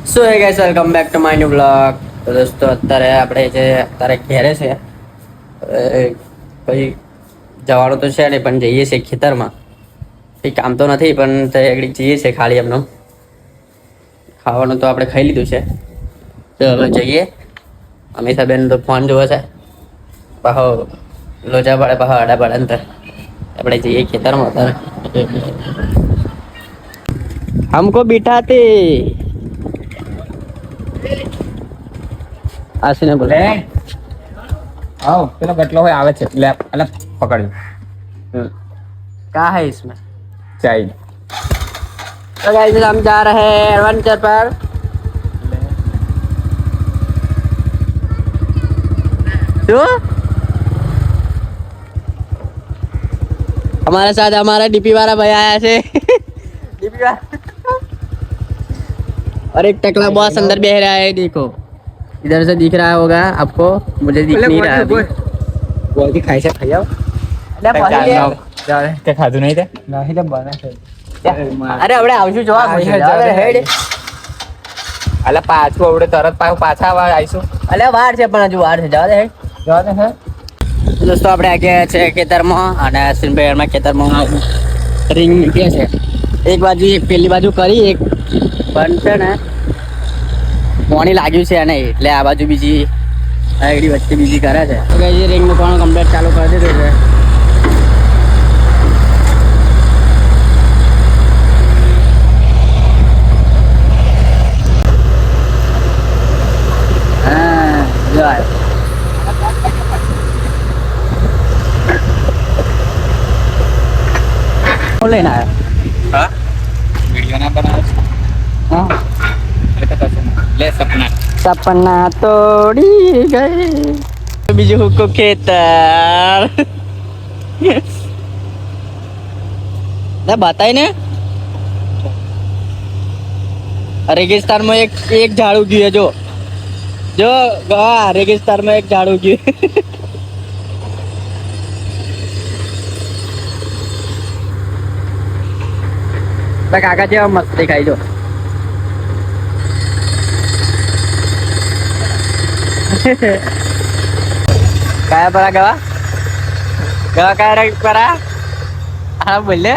સો હે guys, welcome back to my new blog. તો દોસ્તો અત્યારે ઘેરે છે. પછી જવાનું તો છે નહીં, પણ જઈએ છીએ ખેતરમાં. કંઈ કામ તો નથી, પણ આગળ જઈએ છીએ ખાલી એમનો. ખાવાનું તો આપણે ખાઈ લીધું છે, તો હવે જઈએ. અમીષાબેન તો ફોન જોવે છે, પાહો લોચા પાડે, પાહો આડા પાડે ને. આપણે જઈએ ખેતરમાં અત્યારે. हमको बिठाते આશીને બોલે आओ चलो गटलो है आवे छे ले अल पकड़ क्या है इसमें चाय तो गाइस हम जा रहे हैं एडवेंचर पर तो हमारे साथ हमारा डीपी वाला भाई आया है डीपी वाला और एक टकला बॉस अंदर बैठ रहा है, देखो इधर से दिख रहा होगा आपको, मुझे दिख नहीं रहा अभी। बोल दी खाई से खाई आओ जा रे ते खादू नहीं ते नहीं ते बना છે અરે આપણે આવશું જોવા હેડ અલા પાછું આવડે તરત પાછા આવીશું અલે વાર છે પણ હજુ વાર છે જવા દે હેડ જવા દે હે દોસ્તો આપણે આ ગયા છે ખેતરમાં અને અશ્વિનભાઈ ખેતરમાં રિંગ મૂકી છે. એક બાજુ એક પેલી બાજુ કરી એક બંધ છે ને પાણી લાગ્યું છે અને એટલે આ બાજુ બીજી આગળી વચ્ચે બીજી કરે છે. તો ગાઈસ રિંગ મૂકવાનું કમ્પ્લીટ ચાલુ કરી દીધું છે. લઈને આવ્યો હા વિડિયો ના બનાવે હા એટલે કશું લે સપના તોડી ગઈ બીજું હુકો ખેતર ના બતાય ને રેગિસ્તાનમાં એક ઝાડ ઉગ્યું જો રેગિસ્તાનમાં એક ઝાડ ઉગ્યું કાકા જેવા મસ્ત દેખાય જો કયા પરા ગવા કયા રંગ પરા હા બોલે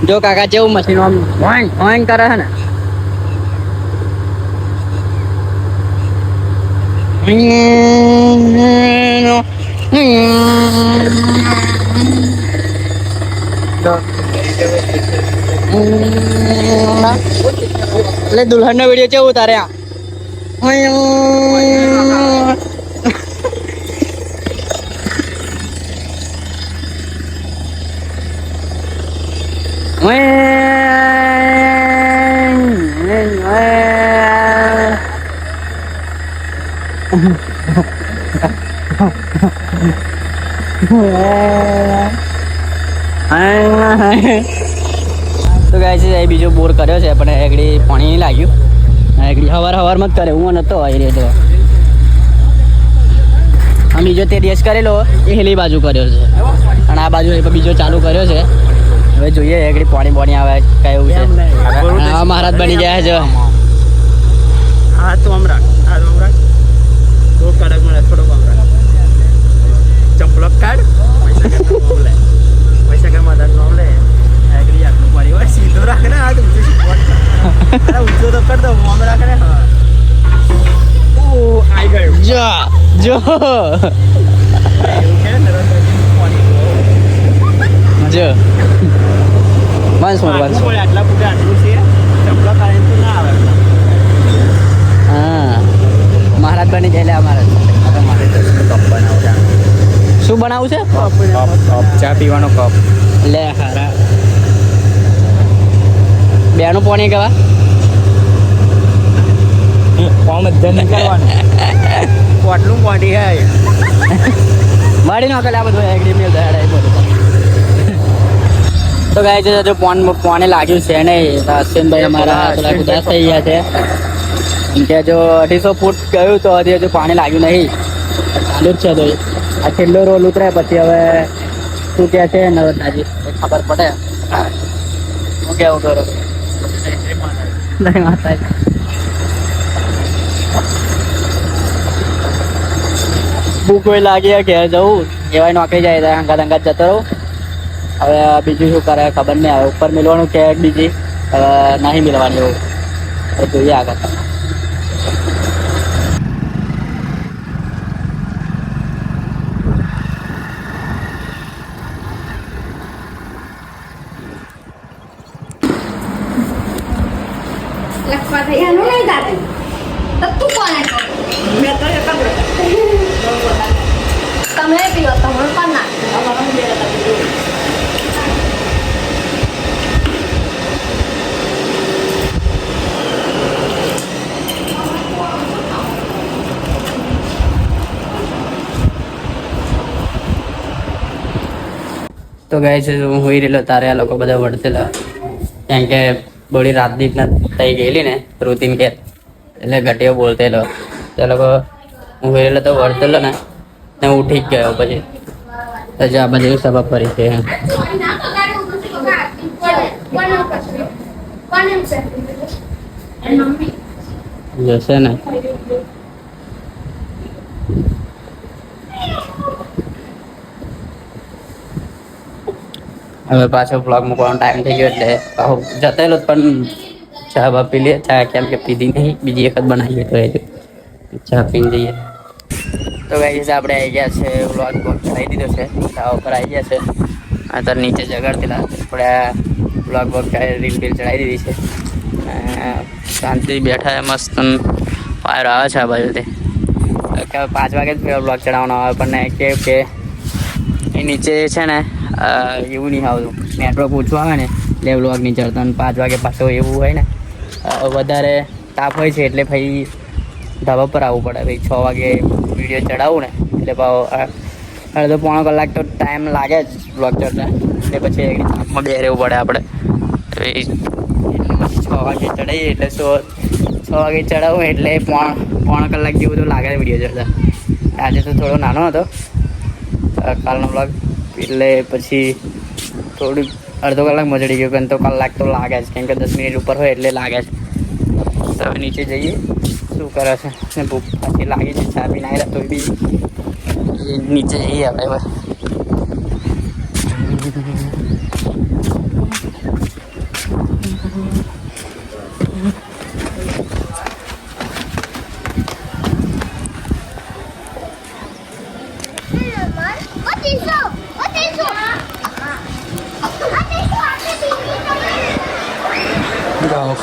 જો કાકા જેવું મશીન આમ ઓઈન ઓઈન કરે છે ને એટલે દુલ્હન નો વિડીયો કેવું તારે આ તો ગાઈસ એ બીજો બોર કર્યો છે પણ એકડી પાણી નહીં લાગ્યું એકડી હવારમાં જ કરે હું નતો આવી રહ્યો તો આ બીજો તે દિવસ કરેલો એ હેલી બાજુ કર્યો છે અને આ બાજુ બીજો ચાલુ કર્યો છે. હવે જોઈએ એકડી પાણી આવે કઈ એવું છે. હા મહારાજ બની ગયા છે. હા તો હમણાં બહુ કડક મળે થોડોક હમણાં ચંપલો કાઢ પૈસા કે મદદ નો લે એકડી આટલું પાણી હોય સીધો રાખ ને આ ઊંચો ઊંચો તો કર દો મોમ રાખ ને હા ઓ આઈ ગયો જો જો વંશ આટલા પૂરા આટલું છે ચપલા કાઢીને તો ના આવે. હા મહારાજ બની જાય મહારાજ શું બનાવું છે ચા પીવાનો કપ લે હારા બેનું પાણી કેવા કોમ જ નીકળવાનું પોટલું પોટી હે મારી નો કલે આ બધું એગ્રી મેલ દાડા એ બધું તો ગાય છે જો પોને લાગ્યું છે નહીં અશ્વિનભાઈ અમારા થોડા ઉદાસ થઈ ગયા છે એમ કે જો 250 ફૂટ ગયું તો હજી હજુ પાણી લાગ્યું નહીં ચાલુ જ છે તો આ છેલ્લો રોલ ઉતરે પછી હવે શું કહે છે નર્મદાજી ખબર પડે હું કેવું કરો નહીં માતા બુક કોઈ લાગી ઘેર જવું એવાય નોકરી જાય અંગાત અંગાત જતો રહું હવે બીજું શું કરે ખબર નહીં આવે ઉપર મિલવાનું કે બીજી નહીં મિલવાની એવું હવે જોઈએ આગળ લખવા થઈ એનું નહીં દાદા તો તું કોને મેં તો એક તમે પીવો તમે પણ ના તો ગાય છે હું હોઈ રહેલો તારે આ લોકો બધા વળતેલા કેમ કે બધી રાત દીપના થઈ ગયેલી ને રૂટીન કે એટલે ઘટીઓ બોલતેલો તે લોકો હું હોઈ રહેલો તો વળતેલો ને હું ઉઠી જ ગયો પછી તો આ બધી સભા ફરી છે જશે ને હવે પાછો બ્લોગ મૂકવાનો ટાઈમ થઈ ગયો એટલે જતેલો પણ ચા બા પી લે ચા કેમ કે પીધી નહીં બીજી એક જ બનાવીએ તો એ ચા પીને જઈએ તો ગાઈસ આપણે આવી ગયા છે બ્લોગ ચડાવી દીધો છે ચા ઉપર આવી ગયા છે આ તો નીચે જગાડતેલા આપણે બ્લોગ રીલ ચડાવી દીધી છે શાંતિ બેઠા મસ્ત ફાયર આવે છે આ બાજુથી 5 વાગે જ બ્લોગ ચડાવવાનો આવે પણ કેવું કે એ નીચે છે ને એવું નહીં આવતું નેટવર્ક ઓછું આવે ને એટલે બ્લોગ નહીં ચડતા અને 5 વાગે પાછો એવું હોય ને વધારે તાપ હોય છે એટલે ભાઈ ધાબા પર આવવું પડે ભાઈ 6 વાગે વિડીયો ચડાવું ને એટલે ભાવ અડધો પોણો કલાક તો ટાઈમ લાગે જ બ્લોગ ચડતા એટલે પછી તાપમાં બે રહેવું પડે આપણે પછી 6 વાગે ચડાવીએ એટલે 6 વાગે ચડાવું એટલે પોણો કલાક જેવું તો લાગે વિડીયો ચડતા આજે તો થોડો નાનો હતો કાલનો બ્લોગ એટલે પછી થોડુંક અડધો કલાક મજડી ગયો પણ તો કલાક તો લાગે જ કેમ કે 10 મિનિટ ઉપર હોય એટલે લાગે જ તો નીચે જઈએ શું કરે છે ને ભૂખ પાછી લાગી છે ચા પીને આવ્યા તો બી નીચે જઈએ આપણે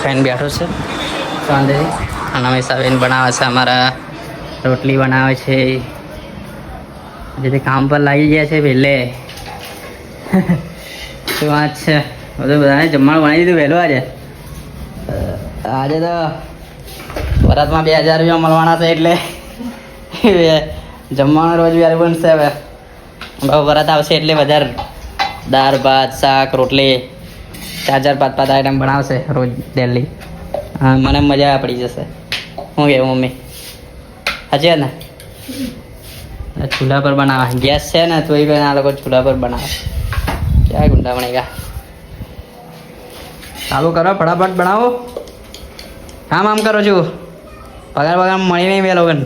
ખાઈને બેઠો છે સાંજે અને હંમેશા બનાવે છે અમારા રોટલી બનાવે છે જેથી કામ પર લાગી ગયા છે પહેલે શું વાત છે બધું બધાને જમવાનું બનાવી દીધું વહેલું આજે તો વરાતમાં 2000 રૂપિયા મળવાના છે એટલે જમવાનું રોજ વહેલું બનશે હવે વરાત આવશે એટલે વધારે દાળ ભાત શાક રોટલી 4-4 5-5 આઈટમ બનાવશે રોજ ડેલી હા મને મજા પડી જશે શું કહેવું મમ્મી સાચી ને ચૂલા પર બનાવે ગેસ છે ને તો એ આ લોકો ચૂલા પર બનાવે ક્યાં ગુંડા બનેગા ચાલુ કરો ફટાફટ બનાવો કામ આમ કરો છું પગાર મળી નહીં બે લોકોને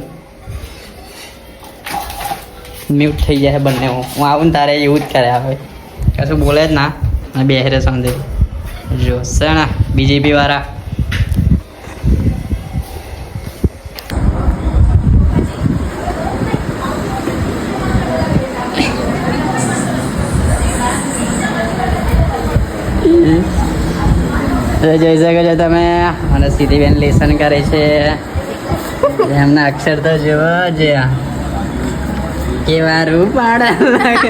મ્યુટ થઈ જાય બંને હું આવું ને તારે એવું જ કરે આવે કશું બોલે જ ના અને બેહરે સાંજે જો છે ને બીજેપી વાળા જોઈ શકો છો તમે અને સીધીબેન લેસન કરે છે એમના અક્ષર તો જુઓ જે કેવા રૂપાળ લાગે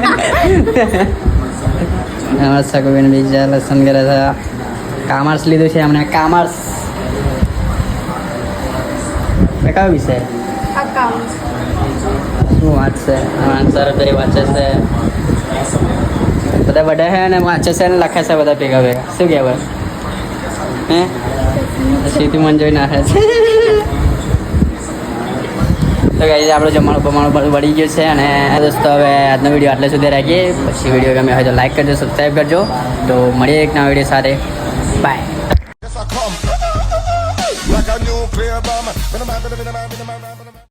સગુબેન બીજા લેસન કરે છે કામર્સ લીધું છે એમણે કામર્સ કયો વિષય શું વાત છે આન્સર તો એ વાંચે છે બધા બધા છે અને વાંચે છે ને લખે છે બધા ભેગા ભેગા શું કહેવાય હે સીધી મન જોઈ નાખે છે તો ગાઈસ આપણો જમવાનું બમાણું બધું વળી ગયું છે અને દોસ્તો હવે આજનો વિડીયો આટલે સુધી રાખીએ પછી વિડીયો ગમે હોય તો લાઈક કરજો સબસ્ક્રાઈબ કરજો તો મળીએ એક નવા વિડીયો સાથે by Yes, I come like a nuclear bomb.